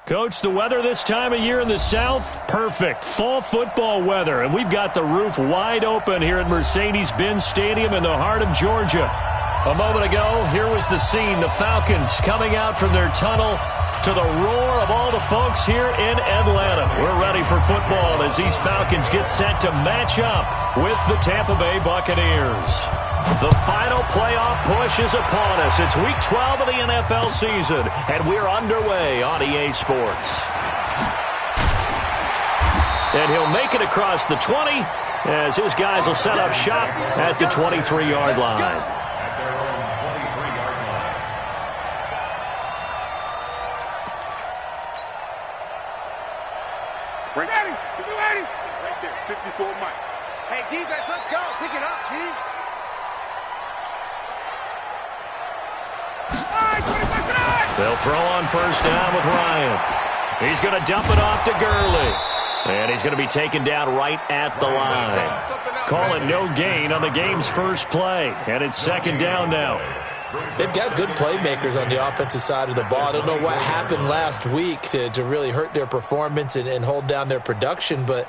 Coach, the weather this time of year in the South, perfect. Fall football weather, and we've got the roof wide open here at Mercedes-Benz Stadium in the heart of Georgia. A moment ago, here was the scene. The Falcons coming out from their tunnel to the roar of all the folks here in Atlanta. We're ready for football as these Falcons get set to match up with the Tampa Bay Buccaneers. The final playoff push is upon us. It's Week 12 of the NFL season, and we're underway on EA Sports. And he'll make it across the 20 as his guys will set up shop at the 23-yard line. Ready. Right there, 54 Mike. Hey, defense, let's go. Pick it up, team. They'll throw on first down with Ryan. He's going to dump it off to Gurley. And he's going to be taken down right at the line. Call it no gain on the game's first play. And it's second down now. They've got good playmakers on the offensive side of the ball. I don't know what happened last week to really hurt their performance and hold down their production, but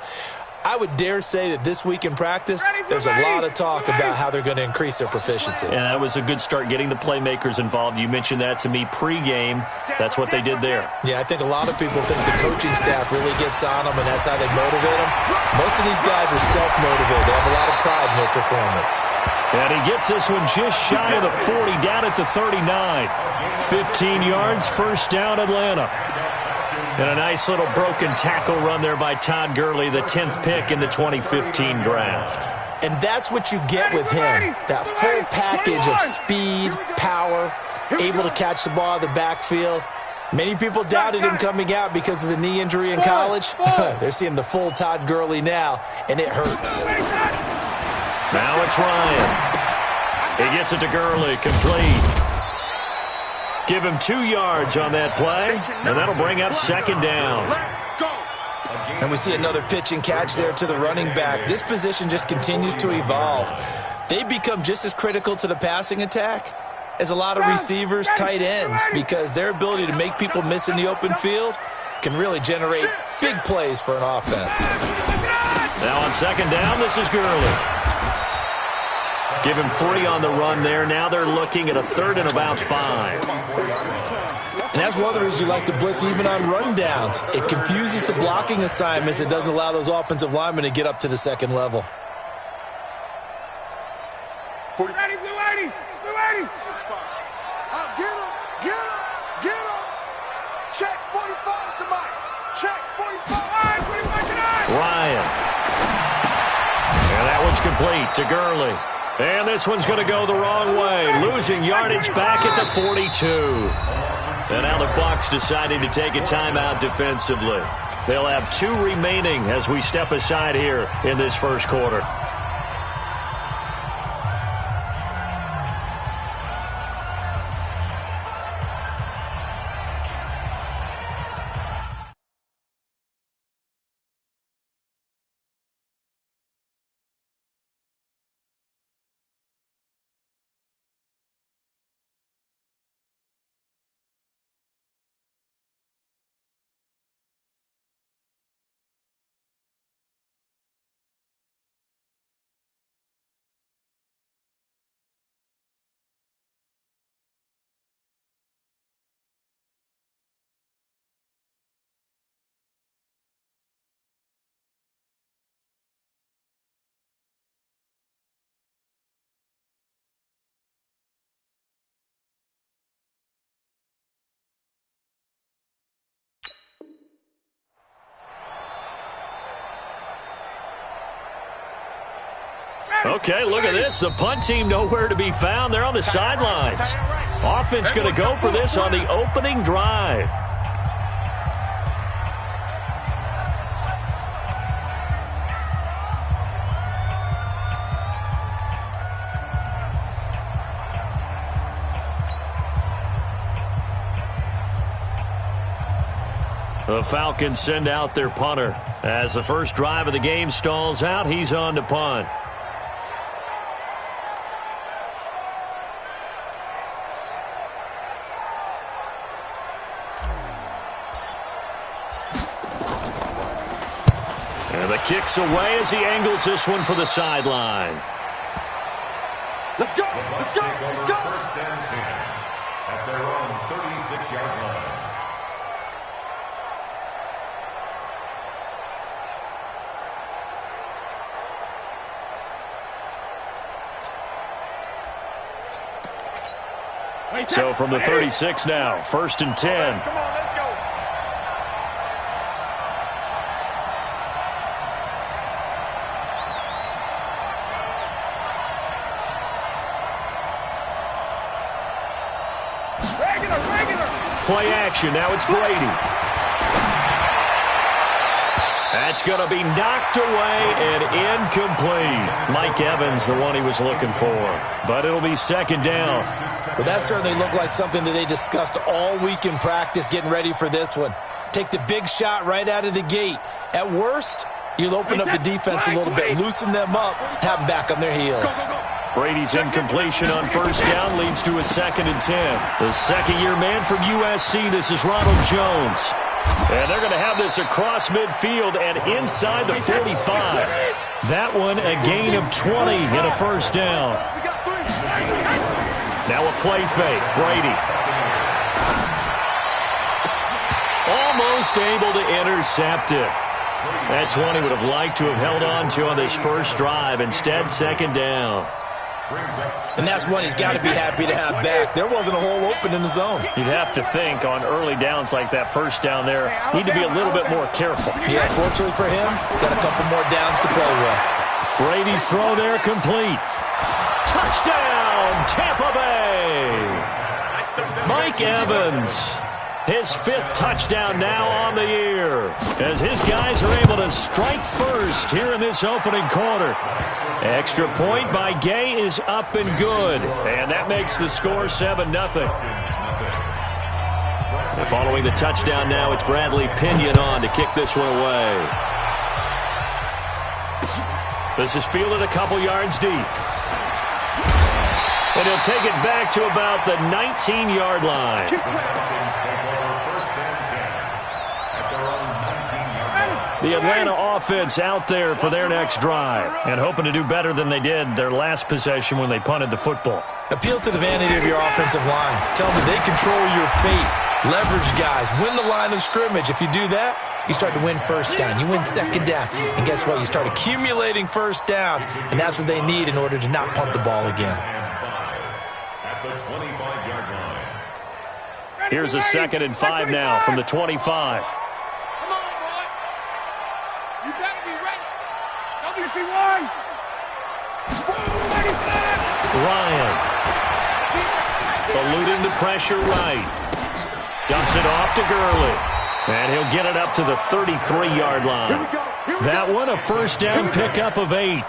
I would dare say that this week in practice, there's a lot of talk about how they're going to increase their proficiency. And that was a good start getting the playmakers involved. You mentioned that to me pregame. That's what they did there. Yeah, I think a lot of people think the coaching staff really gets on them, and that's how they motivate them. Most of these guys are self-motivated. They have a lot of pride in their performance. And he gets this one just shy of the 40, down at the 39. 15 yards, first down, Atlanta. And a nice little broken tackle run there by Todd Gurley, the 10th pick in the 2015 draft. And that's what you get with him, that full package of speed, power, able to catch the ball in the backfield. Many people doubted him coming out because of the knee injury in college. They're seeing the full Todd Gurley now, and it hurts. Now it's Ryan. He gets it to Gurley, complete. Give him 2 yards on that play, and that'll bring up second down. And we see another pitch and catch there to the running back. This position just continues to evolve. They become just as critical to the passing attack as a lot of receivers, tight ends, because their ability to make people miss in the open field can really generate big plays for an offense. Now on second down, this is Gurley. Give him 3 on the run there. Now they're looking at a third and about 5. And that's one of the reasons you like to blitz even on rundowns. It confuses the blocking assignments. It doesn't allow those offensive linemen to get up to the second level. Blue 80. Get him. Check 45 to Mike. Check 45. Ryan. And that one's complete to Gurley. And this one's going to go the wrong way. Losing yardage back at the 42. And now the Bucs deciding to take a timeout defensively. They'll have 2 remaining as we step aside here in this first quarter. Okay, look at this. The punt team nowhere to be found. They're on the sidelines. Offense going to go for this on the opening drive. The Falcons send out their punter. As the first drive of the game stalls out, he's on to punt. And the kick's away as he angles this one for the sideline. Let's go! Let's go! Let's go! First and 10 at their own 36-yard line. So from the 36 now, first and 10. Come on, let's go. Regular. Play action. Now it's Brady. That's going to be knocked away and incomplete. Mike Evans, the one he was looking for. But it'll be second down. Well, that certainly looked like something that they discussed all week in practice getting ready for this one. Take the big shot right out of the gate. At worst, you'll open up the defense a little bit, loosen them up, have them back on their heels. Brady's incompletion on first down leads to a second and 10. The second-year man from USC, this is Ronald Jones. And they're going to have this across midfield and inside the 45. That one a gain of 20 and a first down. Now a play fake. Brady. Almost able to intercept it. That's one he would have liked to have held on to on this first drive. Instead, second down. And that's one he's got to be happy to have back. There wasn't a hole open in the zone. You'd have to think on early downs like that first down there, need to be a little bit more careful. Yeah, fortunately for him, got a couple more downs to play with. Brady's throw there complete. Touchdown, Tampa Bay. Mike Evans, his fifth touchdown now on the year, as his guys are able to strike first here in this opening quarter. Extra point by Gay is up and good, and that makes the score 7-0. Following the touchdown now, it's Bradley Pinion on to kick this one away. This is fielded a couple yards deep. And he'll take it back to about the 19-yard line. The Atlanta offense out there for their next drive and hoping to do better than they did their last possession when they punted the football. Appeal to the vanity of your offensive line. Tell them they control your fate. Leverage guys. Win the line of scrimmage. If you do that, you start to win first down. You win second down. And guess what? You start accumulating first downs. And that's what they need in order to not punt the ball again. Here's a 2nd and 5 now from the 25. You better be ready. WP1. Ryan. Eluding the pressure right. Dumps it off to Gurley. And he'll get it up to the 33-yard line. That one a first down pickup of 8.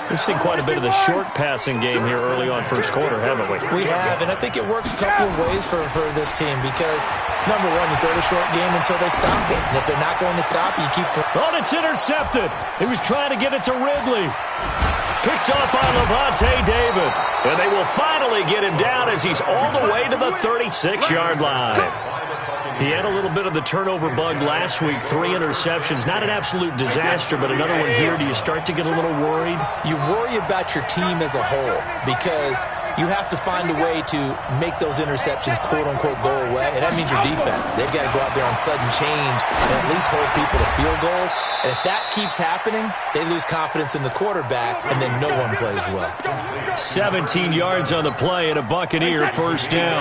We've seen quite a bit of the short passing game here early on first quarter, haven't we? We have, and I think it works a couple of ways for this team because, number one, you throw the short game until they stop it. And if they're not going to stop, you keep throwing. Oh, it's intercepted. He was trying to get it to Ridley. Picked off by Levante David. And they will finally get him down as he's all the way to the 36-yard line. He had a little bit of the turnover bug last week, 3 interceptions. Not an absolute disaster, but another one here. Do you start to get a little worried? You worry about your team as a whole because you have to find a way to make those interceptions, quote-unquote, go away, and that means your defense. They've got to go out there on sudden change and at least hold people to field goals. And if that keeps happening, they lose confidence in the quarterback, and then no one plays well. 17 yards on the play and a Buccaneer first down.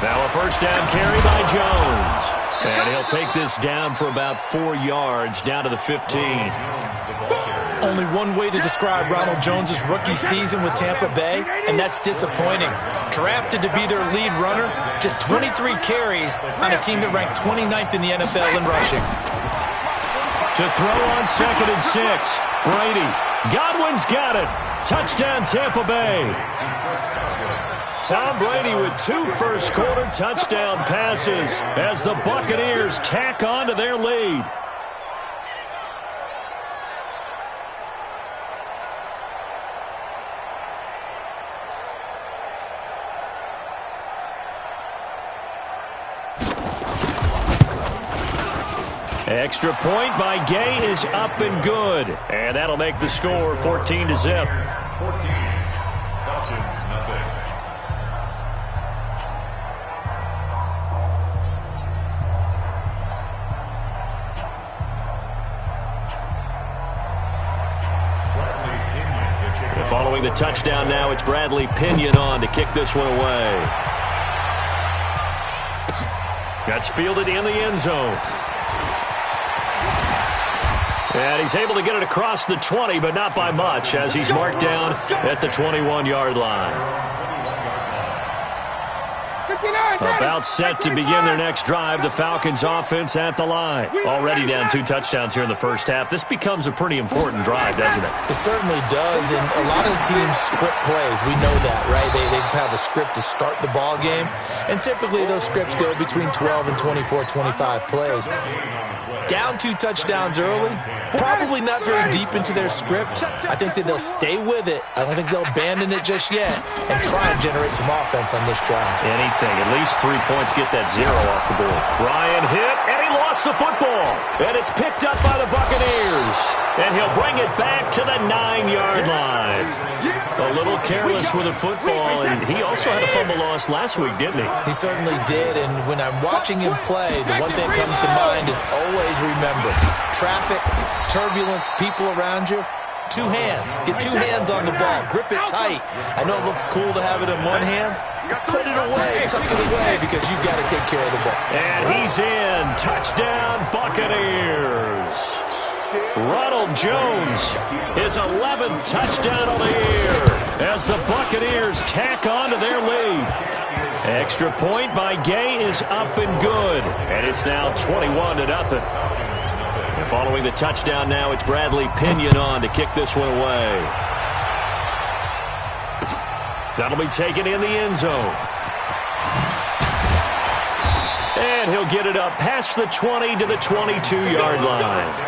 Now a first down carry by Jones. And he'll take this down for about 4 yards, down to the 15. Only one way to describe Ronald Jones' rookie season with Tampa Bay, and that's disappointing. Drafted to be their lead runner, just 23 carries on a team that ranked 29th in the NFL in rushing. To throw on 2nd and 6. Brady. Godwin's got it. Touchdown, Tampa Bay. Tom Brady with 2 first-quarter touchdown passes as the Buccaneers tack on to their lead. Extra point by Gay is up and good. And that'll make the score 14-0. 14. Falcons, nothing. Following the touchdown now, it's Bradley Pinion on to kick this one away. That's fielded in the end zone. And he's able to get it across the 20, but not by much, as he's marked down at the 21-yard line. About set to begin their next drive, the Falcons offense at the line. Already down 2 touchdowns here in the first half. This becomes a pretty important drive, doesn't it? It certainly does, and a lot of the teams script plays. We know that, right? They have a script to start the ball game, and typically those scripts go between 12 and 24, 25 plays. Down 2 touchdowns early, probably not very deep into their script. I think that they'll stay with it. I don't think they'll abandon it just yet and try and generate some offense on this drive. Anything, at least 3 points, get that 0 off the board. Ryan hit, and he lost the football. And it's picked up by the Buccaneers. And he'll bring it back to the 9-yard line. A little careless with the football, and he also had a fumble loss last week, didn't he? He certainly did, and when I'm watching him play, the one thing that comes to mind is always remember, traffic, turbulence, people around you, 2 hands. Get 2 hands on the ball. Grip it tight. I know it looks cool to have it in one hand. Put it away, tuck it away, because you've got to take care of the ball. And he's in. Touchdown, Buccaneers. Ronald Jones, his 11th touchdown of the year as the Buccaneers tack on to their lead. Extra point by Gay is up and good, and it's now 21-0. And following the touchdown now, it's Bradley Pinion on to kick this one away. That'll be taken in the end zone. And he'll get it up past the 20 to the 22-yard line.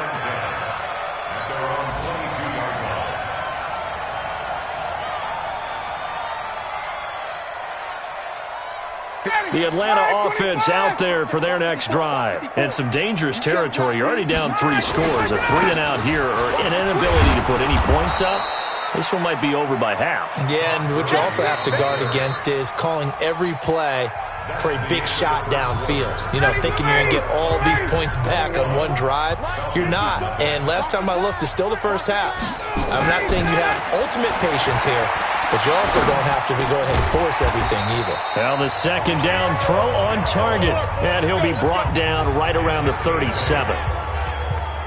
The Atlanta offense out there for their next drive. And some dangerous territory. You're already down 3 scores. A 3-and-out here or an inability to put any points up. This one might be over by half. Yeah, and what you also have to guard against is calling every play for a big shot downfield. You know, thinking you're going to get all these points back on one drive. You're not. And last time I looked, it's still the first half. I'm not saying you have ultimate patience here, but you also don't have to go ahead and force everything either. Now the second down throw on target, and he'll be brought down right around the 37.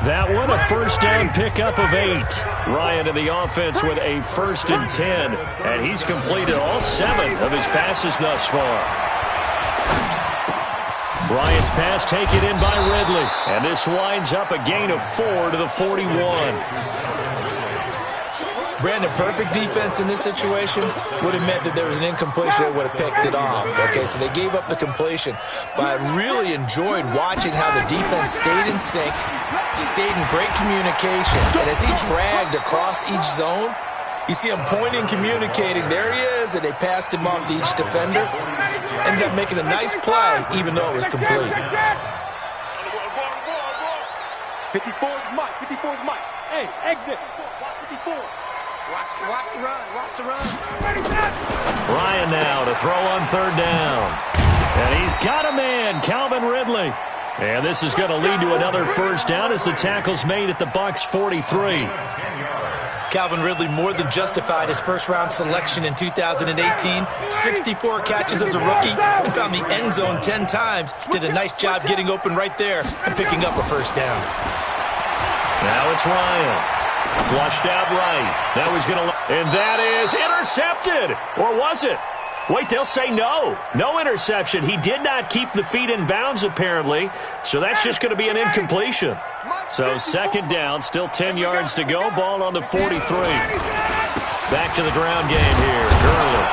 That one, a first down pickup of 8. Ryan in the offense with a 1st and 10, and he's completed all 7 of his passes thus far. Bryant's pass taken in by Ridley, and this winds up a gain of 4 to the 41. Brandon, perfect defense in this situation would have meant that there was an incompletion that would have picked it off. Okay, so they gave up the completion. But I really enjoyed watching how the defense stayed in sync, stayed in great communication. And as he dragged across each zone, you see him pointing, communicating. There he is, and they passed him off to each defender. Ended up making a nice play, even though it was complete. 54's Mike. 54's Mike. Hey, exit. Watch 54. Watch the run. Watch the run. Ryan now to throw on 3rd down. And he's got a man, Calvin Ridley. And this is going to lead to another first down as the tackle's made at the Bucs 43. Calvin Ridley more than justified his first-round selection in 2018. 64 catches as a rookie and found the end zone 10 times. Did a nice job getting open right there and picking up a first down. Now it's Ryan. Flushed out right. Now he's going to... And that is intercepted. Or was it? Wait, they'll say no. No interception. He did not keep the feet in bounds, apparently. So that's just going to be an incompletion. So 2nd down, still 10 yards to go. Ball on the 43. Back to the ground game here. Gurley.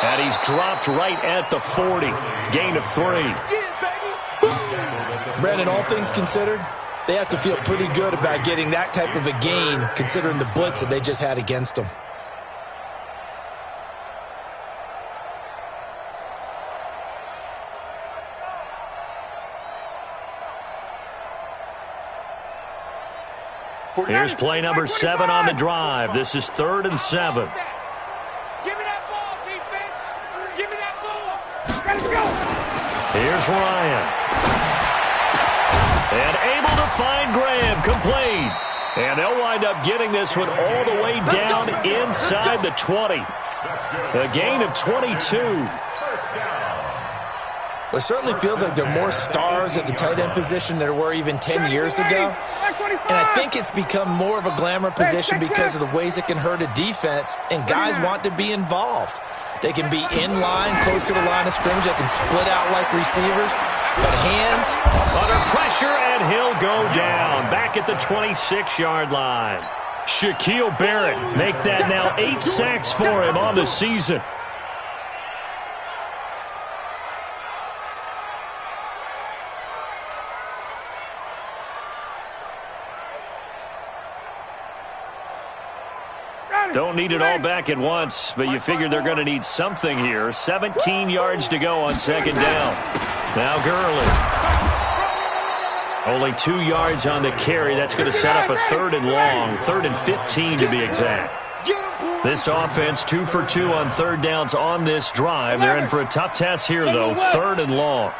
And he's dropped right at the 40. Gain of 3. Brandon, all things considered, they have to feel pretty good about getting that type of a gain, considering the blitz that they just had against them. Here's play number 7 on the drive. This is 3rd and 7. Give me that ball, defense. Give me that ball. Let's go. Here's Ryan. And able to find Graham, complete. And they'll wind up getting this one all the way down inside the 20. A gain of 22. Well, it certainly feels like there are more stars at the tight end position than there were even 10 years ago. And I think it's become more of a glamour position because of the ways it can hurt a defense, and guys want to be involved. They can be in line, close to the line of scrimmage. They can split out like receivers. But hands under pressure, and he'll go down back at the 26-yard line. Shaquille Barrett make that now 8 sacks for him on the season. Don't need it all back at once, but you figure they're going to need something here. 17 yards to go on 2nd down. Now Gurley. Only 2 yards on the carry. That's going to set up a 3rd and long. 3rd and 15 to be exact. This offense 2 for 2 on 3rd downs on this drive. They're in for a tough test here, though. 3rd and long.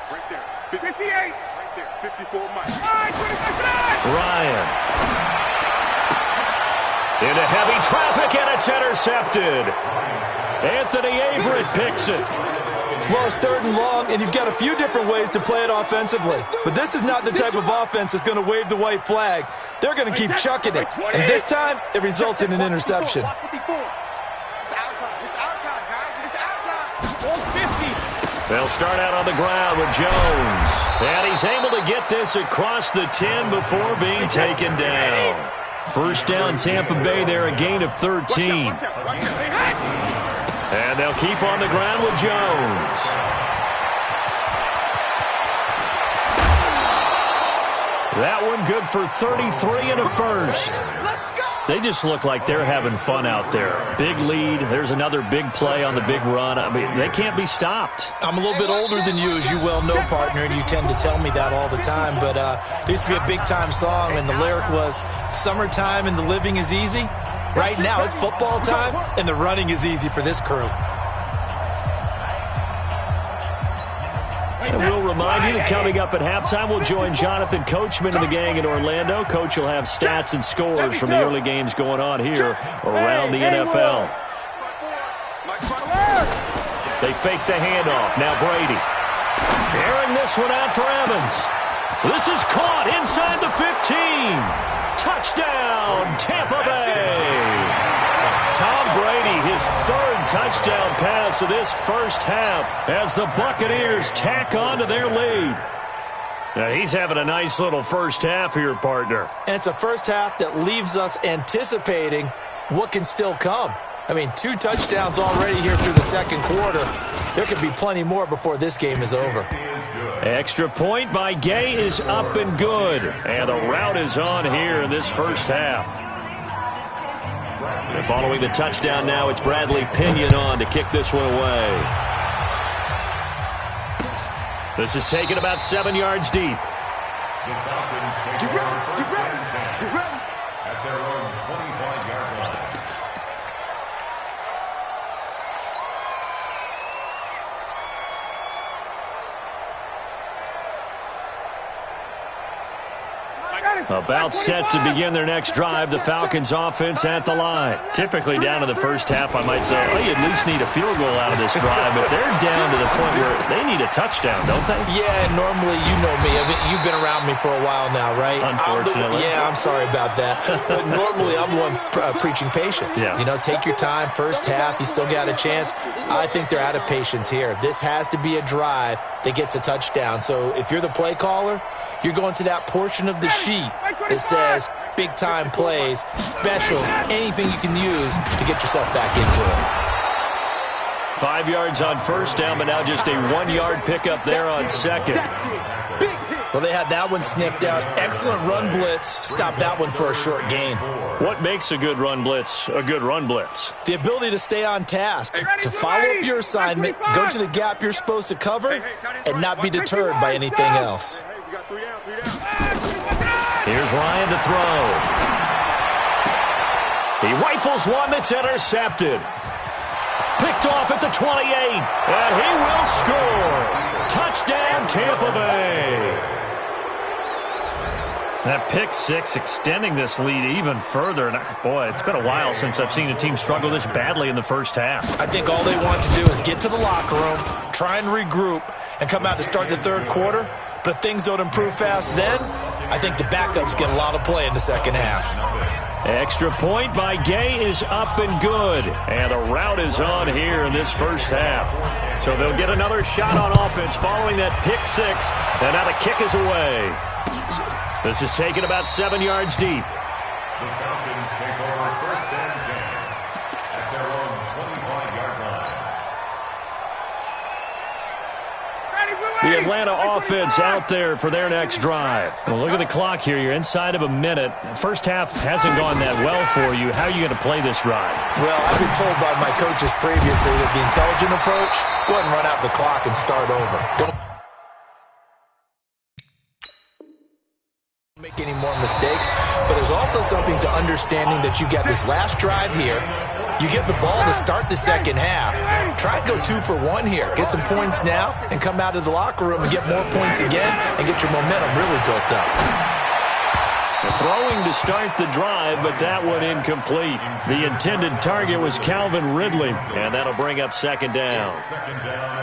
Right there. 58. Right there. 54 Mike. Ryan. Into heavy traffic, and it's intercepted. Anthony Averett picks it. Well, it's 3rd and long, and you've got a few different ways to play it offensively. But this is not the type of offense that's going to wave the white flag. They're going to keep chucking it. And this time, it results in an interception. It's our time. It's our time, guys. It's our time. 50. They'll start out on the ground with Jones. And he's able to get this across the 10 before being taken down. 1st down, Tampa Bay there, a gain of 13. And they'll keep on the ground with Jones. That one good for 33 and a first. They just look like they're having fun out there. Big lead. There's another big play on the big run. I mean, they can't be stopped. I'm a little bit older than you, as you well know, partner, and you tend to tell me that all the time. But there used to be a big-time song, and the lyric was, "Summertime and the living is easy." Right now, it's football time, and the running is easy for this crew. And we'll remind you that coming up at halftime, we'll join Jonathan Coachman and the gang in Orlando. Coach will have stats and scores from the early games going on here around the NFL. They fake the handoff. Now Brady. Airing this one out for Evans. This is caught inside the 15. Touchdown, Tampa Bay. Tom Brady, his 3rd touchdown pass of this first half as the Buccaneers tack on to their lead. Now, he's having a nice little first half here, partner. And it's a first half that leaves us anticipating what can still come. I mean, 2 touchdowns already here through the 2nd quarter. There could be plenty more before this game is over. Extra point by Gay is up and good. And the route is on here in this first half. And following the touchdown now, it's Bradley Pinion on to kick this one away. This is taken about 7 yards deep. The Falcons take over first and 10 at their own 25-yard line. About set to begin their next drive, the Falcons offense at the line. Typically down to the first half, I might say, oh, you at least need a field goal out of this drive, but they're down to the point where they need a touchdown, don't they? Yeah, normally, you know me. I mean, you've been around me for a while now, right? Unfortunately. I'm sorry about that. But normally, I'm the one preaching patience. Yeah. You know, take your time. First half, you still got a chance. I think they're out of patience here. This has to be a drive that gets a touchdown. So if you're the play caller, you're going to that portion of the sheet that says big-time plays, specials, anything you can use to get yourself back into it. 5 yards on first down, but now just a 1-yard pickup there on 2nd. Well, they had that one sniffed out. Excellent run blitz. Stopped that one for a short gain. What makes a good run blitz a good run blitz? The ability to stay on task, to follow up your assignment, go to the gap you're supposed to cover, and not be deterred by anything else. Here's Ryan to throw. He rifles one that's intercepted. Picked off at the 28, and he will score. Touchdown, Tampa Bay. That pick six extending this lead even further. And boy, it's been a while since I've seen a team struggle this badly in the first half. I think all they want to do is get to the locker room, try and regroup, and come out to start the third quarter. But if things don't improve fast then, I think the backups get a lot of play in the second half. Extra point by Gay is up and good. And a rout is on here in this first half. So they'll get another shot on offense following that pick six. And now the kick is away. This is taken about 7 yards deep. The Falcons take over first and 10 at their own 25-yard line. The Atlanta offense out there for their next drive. Well, look at the clock here. You're inside of a minute. First half hasn't gone that well for you. How are you going to play this drive? Well, I've been told by my coaches previously that the intelligent approach, go ahead and run out the clock and start over. Don't make any more mistakes, but there's also something to understanding that you got this last drive here. You get the ball to start the second half. Try and go 2 for 1 here. Get some points now and come out of the locker room and get more points again and get your momentum really built up. Throwing to start the drive, but that one incomplete. The intended target was Calvin Ridley, and that'll bring up second down.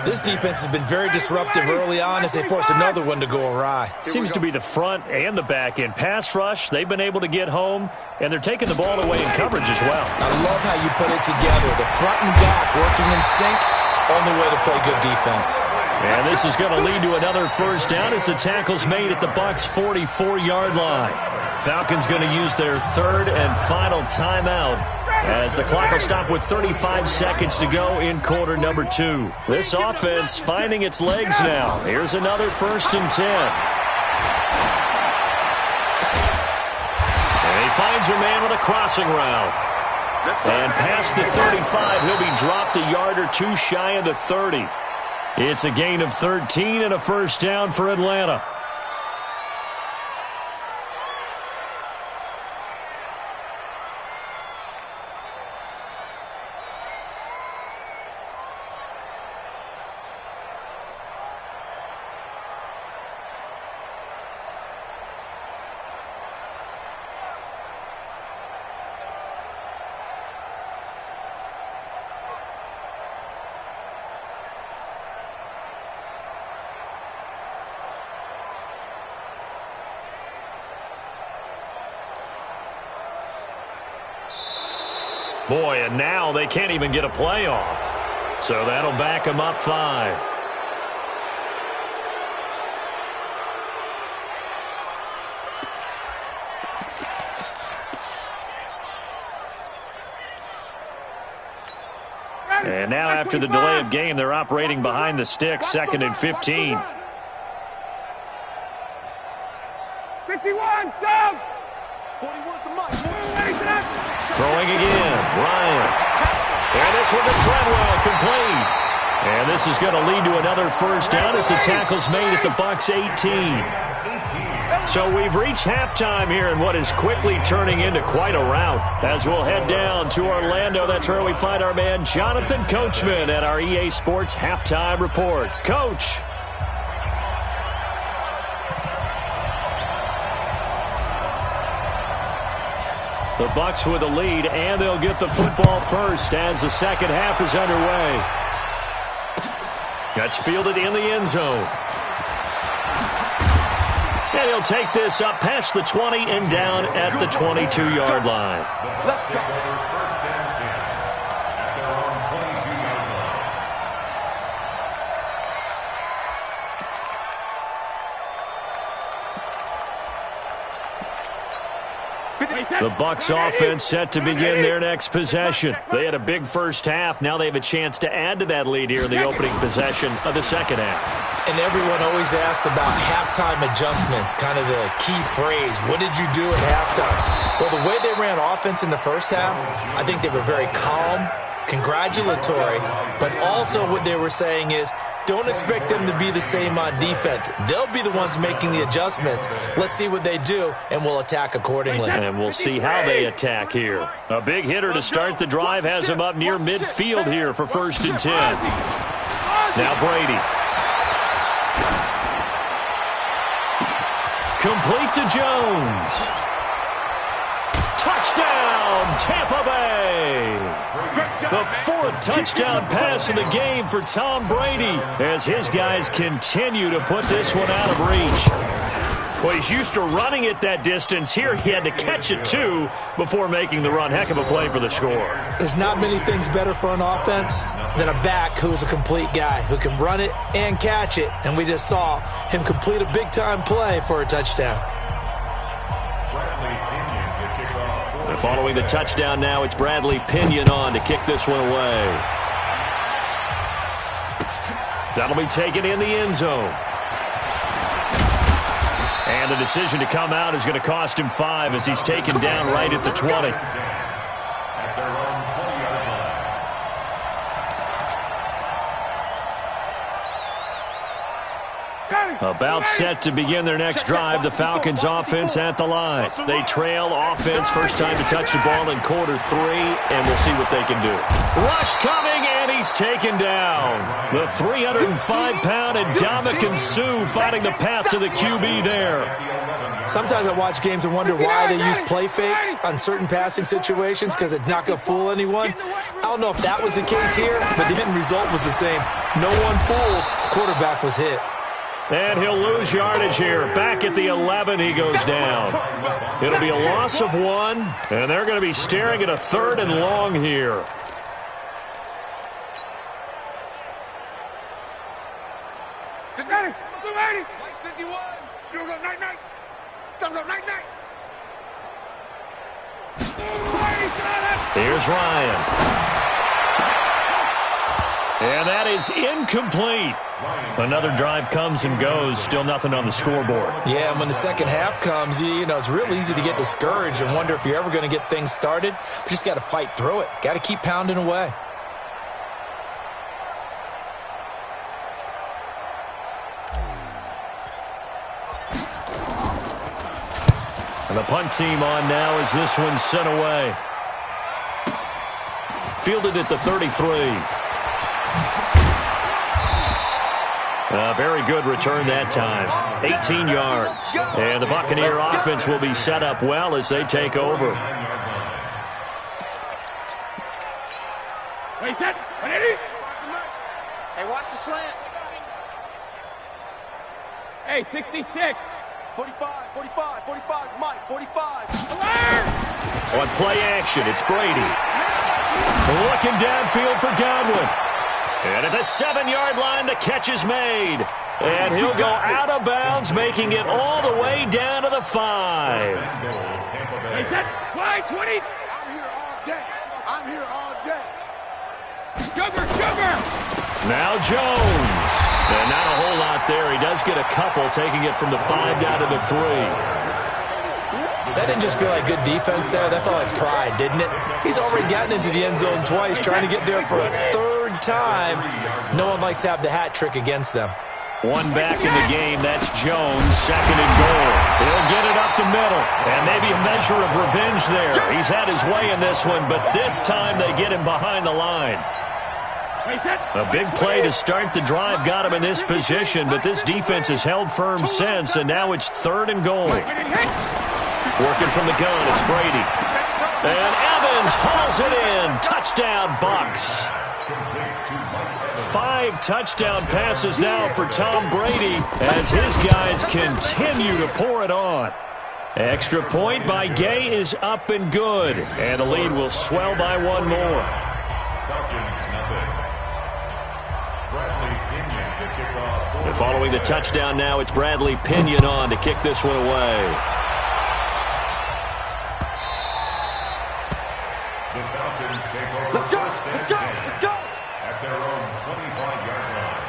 This defense has been very disruptive early on as they force another one to go awry. Seems to be the front and the back end. Pass rush, they've been able to get home, and they're taking the ball away in coverage as well. I love how you put it together. The front and back working in sync, only way to play good defense. And this is going to lead to another first down as the tackle's made at the Bucs' 44-yard line. Falcons going to use their third and final timeout as the clock will stop with 35 seconds to go in quarter number 2. This offense finding its legs now. Here's another 1st and 10. And he finds a man with a crossing route. And past the 35, he'll be dropped a yard or two shy of the 30. It's a gain of 13 and a first down for Atlanta. Boy, and now they can't even get a play off. So that'll back them up 5. And now after the delay of game, they're operating behind the sticks, 2nd and 15. 51, Sam! 41's the mic. Throwing again, Ryan. And this one to Treadwell, complete. And this is going to lead to another first down as the tackle's made at the Bucs' 18. So we've reached halftime here in what is quickly turning into quite a rout. As we'll head down to Orlando, that's where we find our man Jonathan Coachman at our EA Sports Halftime Report. Coach. The Bucs with a lead, and they'll get the football first as the second half is underway. That's fielded in the end zone. And he'll take this up past the 20 and down at the 22-yard line. Let's go. The Bucs offense set to begin their next possession. They had a big first half. Now they have a chance to add to that lead here in the opening possession of the second half. And everyone always asks about halftime adjustments, kind of the key phrase. What did you do at halftime? Well, the way they ran offense in the first half, I think they were very calm, congratulatory, but also what they were saying is, don't expect them to be the same on defense. They'll be the ones making the adjustments. Let's see what they do, and we'll attack accordingly. And we'll see how they attack here. A big hitter to start the drive has him up near midfield here for 1st and 10. Now Brady. Complete to Jones. Touchdown, Tampa Bay. The 4th touchdown pass of the game for Tom Brady as his guys continue to put this one out of reach. Well, he's used to running it that distance. Here he had to catch it, too, before making the run. Heck of a play for the score. There's not many things better for an offense than a back who's a complete guy, who can run it and catch it. And we just saw him complete a big-time play for a touchdown. And following the touchdown now, it's Bradley Pinion on to kick this one away. That'll be taken in the end zone. And the decision to come out is going to cost him 5 as he's taken down right at the 20. About set to begin their next drive, the Falcons offense at the line. They trail offense, first time to touch the ball in quarter 3, and we'll see what they can do. Rush coming, and he's taken down. The 305-pound Ndamukong Suh fighting the path to the QB there. Sometimes I watch games and wonder why they use play fakes on certain passing situations because it's not going to fool anyone. I don't know if that was the case here, but the end result was the same. No one fooled. Quarterback was hit. And he'll lose yardage here. Back at the 11, he goes down. It'll be a loss of 1, and they're going to be staring at a 3rd and long here. Here's Ryan. And that is incomplete. Another drive comes and goes. Still nothing on the scoreboard. Yeah, and when the second half comes, you know, it's real easy to get discouraged and wonder if you're ever going to get things started. You just got to fight through it. Got to keep pounding away. And the punt team on now as this one's sent away. Fielded at the 33. A very good return that time. 18 yards. And the Buccaneer offense will be set up well as they take over. Hey, watch the slant. Hey, 66. 45, 45, 45, Mike, 45. On play action, it's Brady. Looking downfield for Godwin. And at the 7-yard line, the catch is made. And he'll go out of bounds, making it all the way down to the 5. Hey, set. Wide 20. I'm here all day. I'm here all day. Sugar. Now Jones. And not a whole lot there. He does get a couple, taking it from the 5 down to the 3. That didn't just feel like good defense there. That felt like pride, didn't it? He's already gotten into the end zone twice, trying to get there for a 3rd time. No one likes to have the hat trick against them. One back in the game. That's Jones, 2nd and goal. He'll get it up the middle. And maybe a measure of revenge there. He's had his way in this one, but this time they get him behind the line. A big play to start the drive got him in this position, but this defense has held firm since, and now it's 3rd and goal. Working from the gun, it's Brady. And Evans hauls it in. Touchdown, Bucs. 5 touchdown passes now for Tom Brady as his guys continue to pour it on. Extra point by Gay is up and good, and the lead will swell by 1 more. And following the touchdown now, it's Bradley Pinion on to kick this one away. Let's go. At their own 25-yard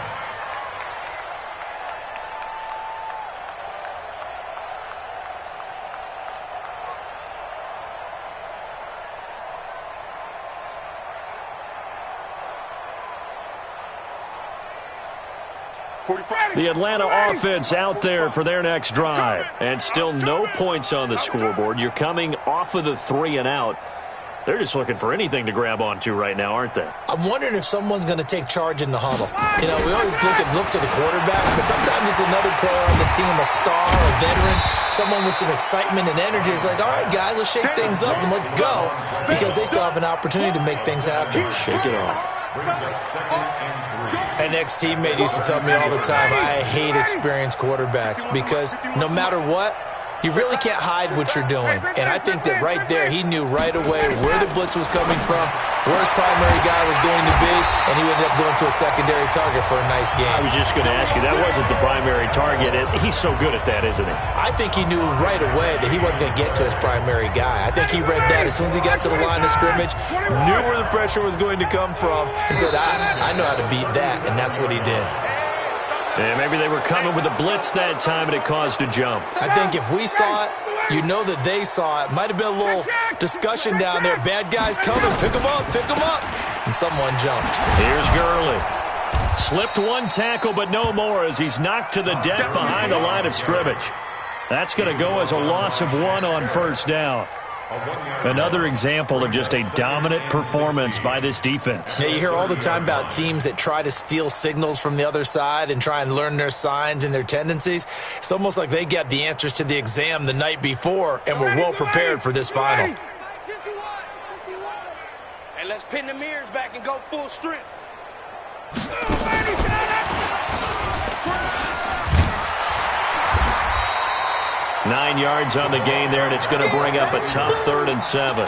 The Atlanta offense out there for their next drive. And still no points on the scoreboard. You're coming off of the 3 and out. They're just looking for anything to grab onto right now, aren't they? I'm wondering if someone's going to take charge in the huddle. You know, we always look to the quarterback, but sometimes it's another player on the team, a star, a veteran, someone with some excitement and energy. It's like, all right, guys, let's shake things up and let's go, because they still have an opportunity to make things happen. Shake it off. An ex-teammate used to tell me all the time, I hate experienced quarterbacks because no matter what, you really can't hide what you're doing. And I think that right there, he knew right away where the blitz was coming from, where his primary guy was going to be, and he ended up going to a secondary target for a nice game. I was just going to ask you, that wasn't the primary target. He's so good at that, isn't he? I think he knew right away that he wasn't going to get to his primary guy. I think he read that as soon as he got to the line of scrimmage, knew where the pressure was going to come from, and said, I know how to beat that, and that's what he did. And maybe they were coming with a blitz that time, and it caused a jump. I think if we saw it, you know that they saw it. Might have been a little discussion down there. Bad guys coming. Pick them up. Pick them up. And someone jumped. Here's Gurley. Slipped one tackle, but no more as he's knocked to the deck behind the line of scrimmage. That's going to go as a loss of 1 on first down. Another example of just a dominant performance by this defense. Yeah, you hear all the time about teams that try to steal signals from the other side and try and learn their signs and their tendencies. It's almost like they got the answers to the exam the night before and were well prepared for this final. Hey, let's pin the mirrors back and go full strength. 9 yards on the gain there, and it's going to bring up a tough 3rd and 7.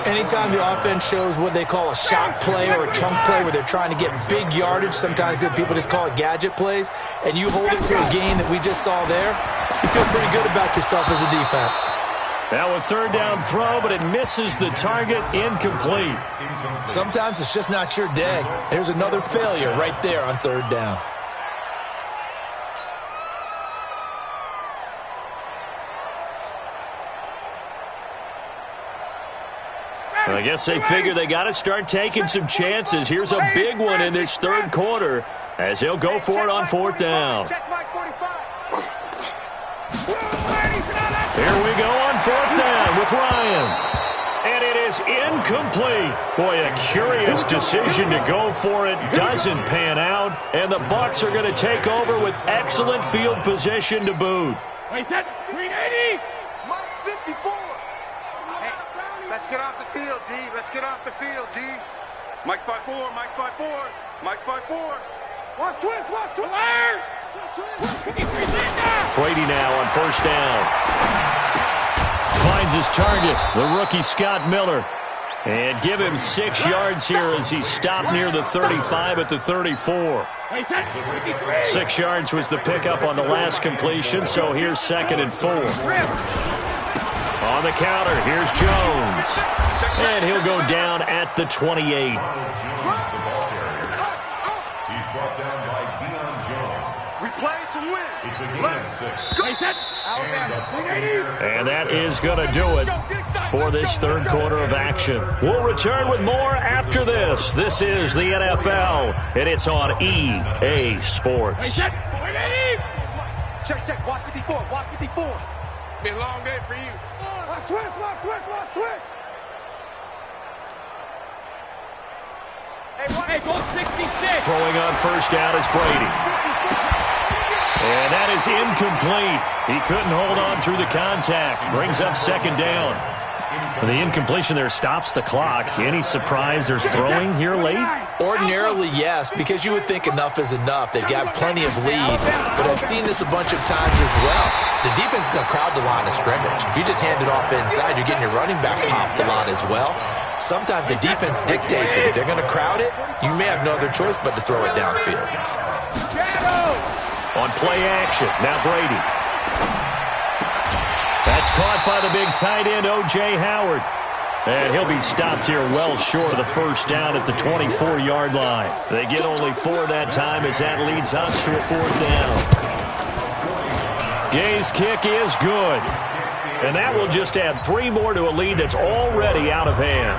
Anytime the offense shows what they call a shot play or a chunk play where they're trying to get big yardage, sometimes people just call it gadget plays, and you hold it to a gain that we just saw there, you feel pretty good about yourself as a defense. Now a 3rd down throw, but it misses the target, incomplete. Sometimes it's just not your day. There's another failure right there on 3rd down. I guess they figure they got to start taking some chances. Here's a big one in this 3rd quarter as he'll go for it on 4th down. Here we go on 4th down with Ryan. And it is incomplete. Boy, a curious decision to go for it. Doesn't pan out. And the Bucs are going to take over with excellent field position to boot. Wait, that 380. Mike 54. Let's get off the field, D. Let's get off the field, D. Mike's 5-4. Mike's 5-4. Mike's 5-4. Watch twist. Watch twist. Brady now on 1st down. Finds his target, the rookie Scott Miller. And give him 6 yards here as he stopped near the 35 at the 34. 6 yards was the pickup on the last completion, so here's 2nd and 4. On the counter, here's Jones. And he'll go down at the 28. He's brought down by Deion Jones. We play to win. It's a gain of 6. And that is going to do it for this 3rd quarter of action. We'll return with more after this. This is the NFL, and it's on EA Sports. Check. Watch 54. Watch 54. It's been a long day for you. Watch twist. Hey, go 66. Throwing on 1st down is Brady. And that is incomplete. He couldn't hold on through the contact. Brings up 2nd down. And the incompletion there stops the clock. Any surprise there's throwing here late? Ordinarily, yes, because you would think enough is enough. They've got plenty of lead, but I've seen this a bunch of times as well. The defense is going to crowd the line of scrimmage. If you just hand it off inside, you're getting your running back popped a lot as well. Sometimes the defense dictates it. If they're going to crowd it, you may have no other choice but to throw it downfield. On play action, now Brady. That's caught by the big tight end, O.J. Howard. And he'll be stopped here well short of the 1st down at the 24-yard line. They get only 4 that time as that leads us to a 4th down. Gay's kick is good. And that will just add 3 more to a lead that's already out of hand.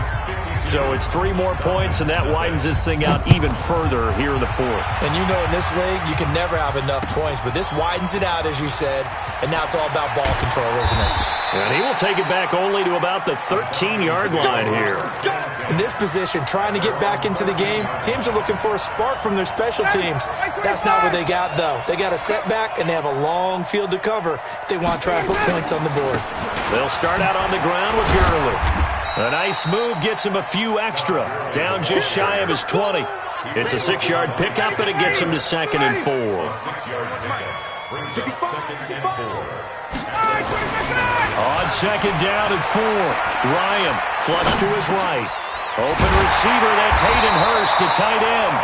So it's 3 more points, and that widens this thing out even further here in the fourth. And you know in this league, you can never have enough points, but this widens it out, as you said, and now it's all about ball control, isn't it? And he will take it back only to about the 13-yard line here. In this position, trying to get back into the game, teams are looking for a spark from their special teams. That's not what they got, though. They got a setback, and they have a long field to cover if they want to try and put points on the board. They'll start out on the ground with Gurley. A nice move gets him a few extra. Down just shy of his 20. It's a 6-yard pickup, and it gets him to 2nd and 4. On 2nd down and 4. Ryan flush to his right. Open receiver, that's Hayden Hurst, the tight end.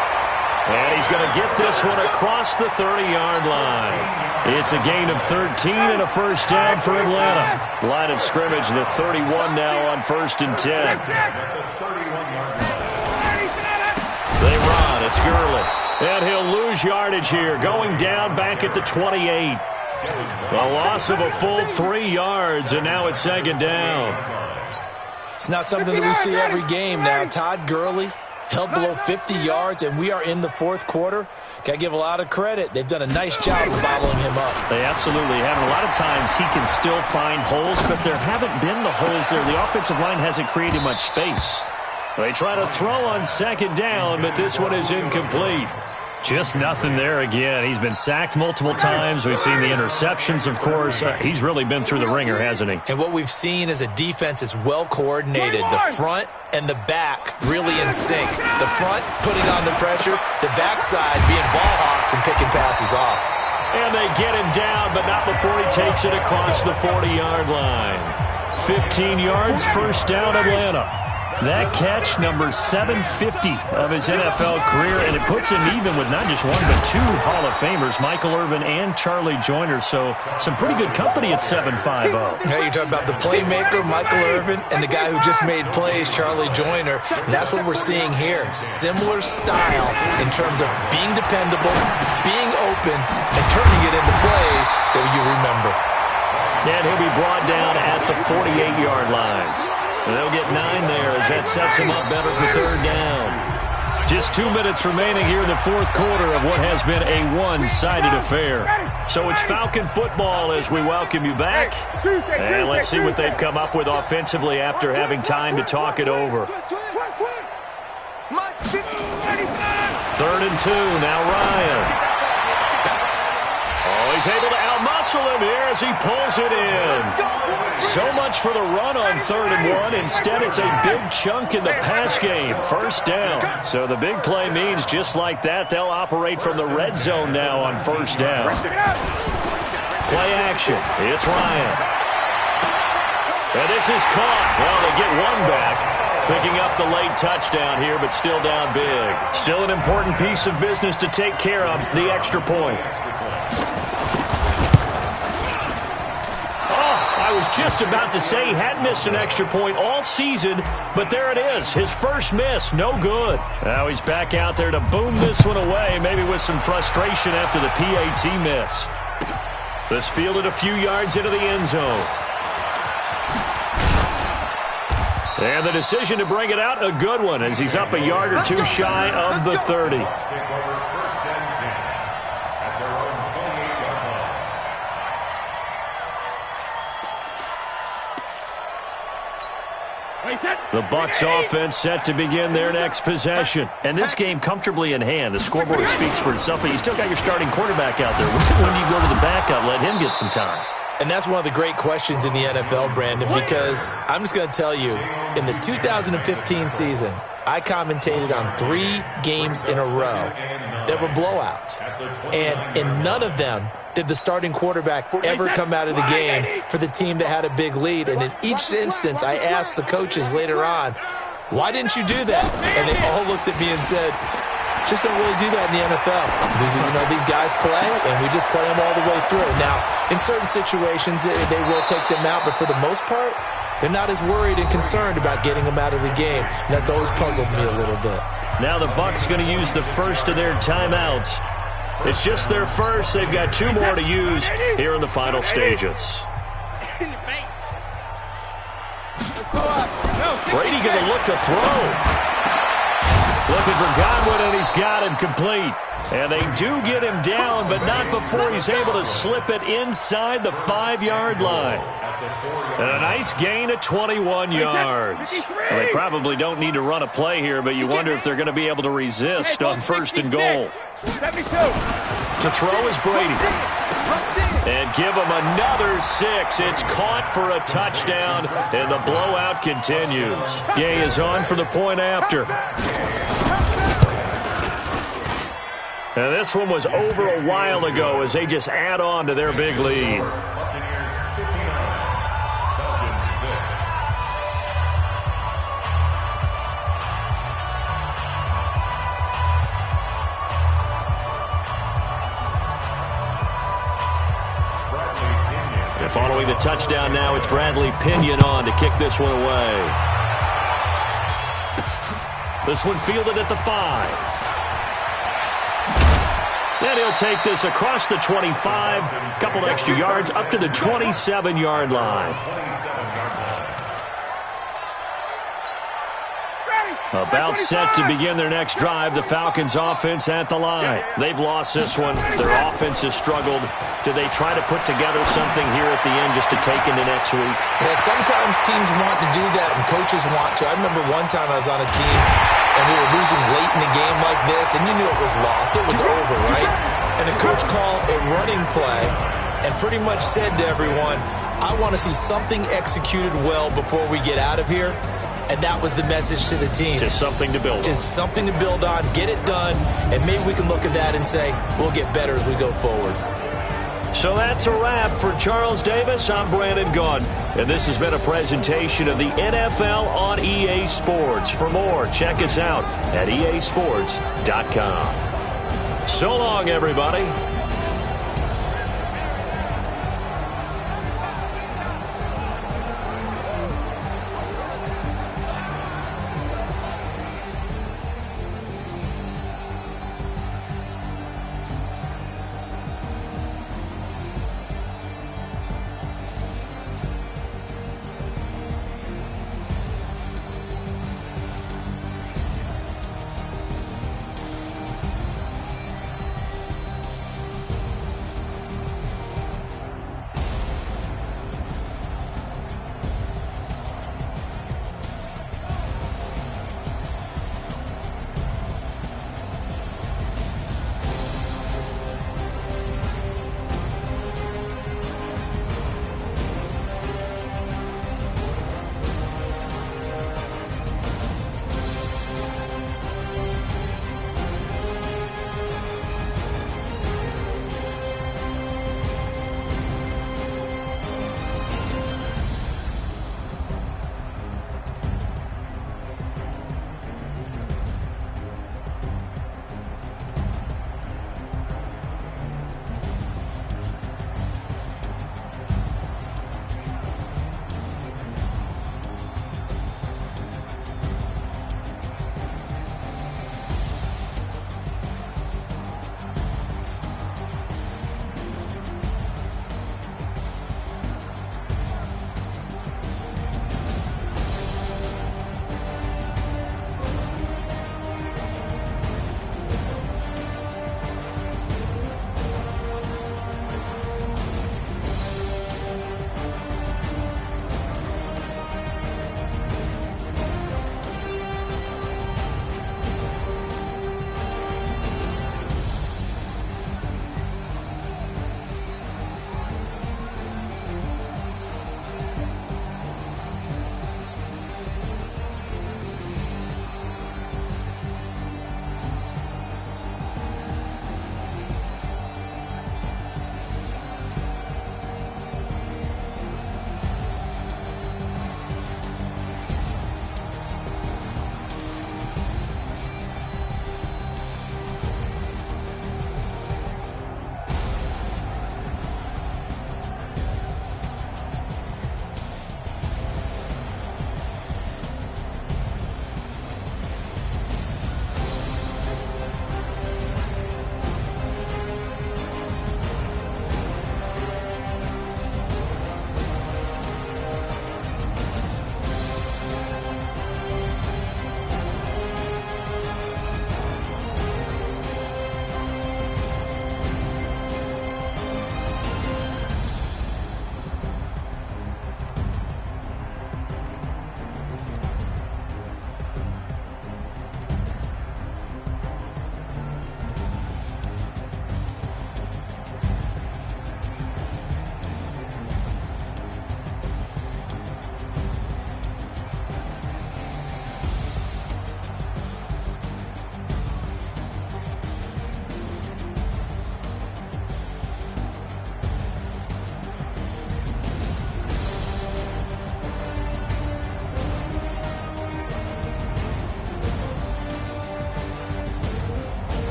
And he's going to get this one across the 30-yard line. It's a gain of 13 and a first down for Atlanta. Line of scrimmage, the 31 now on 1st and 10. They run. It's Gurley. And he'll lose yardage here, going down back at the 28. A loss of a full 3 yards, and now it's 2nd down. It's not something that we see every game now. Todd Gurley held below 50 yards, and we are in the 4th quarter. Got to give a lot of credit. They've done a nice job of following him up. They absolutely have. And a lot of times he can still find holes, but there haven't been the holes there. The offensive line hasn't created much space. They try to throw on 2nd down, but this one is incomplete. Just nothing there again. He's been sacked multiple times. We've seen the interceptions, of course. He's really been through the ringer, hasn't he? And what we've seen is a defense that's well coordinated. The front and the back really in sync. The front putting on the pressure, the backside being ball hawks and picking passes off. And they get him down, but not before he takes it across the 40-yard line. 15 yards, first down, Atlanta. That catch, number 750 of his NFL career, and it puts him even with not just 1 but 2 Hall of Famers, Michael Irvin and Charlie Joyner. So some pretty good company at 750. Yeah, you're talking about the playmaker, Michael Irvin, and the guy who just made plays, Charlie Joyner. And that's what we're seeing here. Similar style in terms of being dependable, being open, and turning it into plays that you remember. And he'll be brought down at the 48-yard line. They'll get 9 there as that sets him up better for 3rd down. Just 2 minutes remaining here in the 4th quarter of what has been a one-sided affair. So it's Falcon football as we welcome you back. And let's see what they've come up with offensively after having time to talk it over. 3rd and 2, now Ryan. Oh, he's able to out-muscle him here as he pulls it in. So much for the run on 3rd and 1. Instead, it's a big chunk in the pass game. First down. So the big play means just like that, they'll operate from the red zone now on 1st down. Play action. It's Ryan. And this is caught. Well, they get 1 back. Picking up the late touchdown here, but still down big. Still an important piece of business to take care of, the extra point. I was just about to say he had missed an extra point all season, but there it is. His first miss, no good. Now he's back out there to boom this one away, maybe with some frustration after the PAT miss. This fielded a few yards into the end zone. And the decision to bring it out, a good one, as he's up a yard or 2 shy of the 30. The Bucs offense set to begin their next possession. And this game comfortably in hand. The scoreboard speaks for itself, but you still got your starting quarterback out there. When do you go to the backup? Let him get some time. And that's one of the great questions in the NFL, Brandon, because I'm just going to tell you, in the 2015 season, I commentated on 3 games in a row that were blowouts. And in none of them did the starting quarterback ever come out of the game for the team that had a big lead. And in each instance, I asked the coaches later on, why didn't you do that? And they all looked at me and said, just don't really do that in the NFL. You know, these guys play, and we just play them all the way through. Now, in certain situations, they will take them out, but for the most part, they're not as worried and concerned about getting them out of the game. And that's always puzzled me a little bit. Now the Bucs going to use the first of their timeouts. It's just their first. They've got 2 more to use here in the final stages. Brady going to look to throw. Looking for Godwin, and he's got him complete. And they do get him down, but not before he's able to slip it inside the 5-yard line. And a nice gain of 21 yards. Well, they probably don't need to run a play here, but you wonder if they're going to be able to resist on 1st and goal. To throw is Brady. And give him another 6. It's caught for a touchdown, and the blowout continues. Gay is on for the point after. And this one was over a while ago as they just add on to their big lead. And following the touchdown now, it's Bradley Pinion on to kick this one away. This one fielded at the 5. And he'll take this across the 25, a couple extra yards, up to the 27-yard line. About set to begin their next drive, the Falcons offense at the line. They've lost this one. Their offense has struggled. Do they try to put together something here at the end just to take into next week? Yeah, sometimes teams want to do that and coaches want to. I remember one time I was on a team and we were losing late in a game like this, and you knew it was lost. It was over, right? And the coach called a running play and pretty much said to everyone, I want to see something executed well before we get out of here. And that was the message to the team. Just something to build on. Just something to build on, get it done, and maybe we can look at that and say, we'll get better as we go forward. So that's a wrap for Charles Davis. I'm Brandon Gaudin, and this has been a presentation of the NFL on EA Sports. For more, check us out at easports.com. So long, everybody.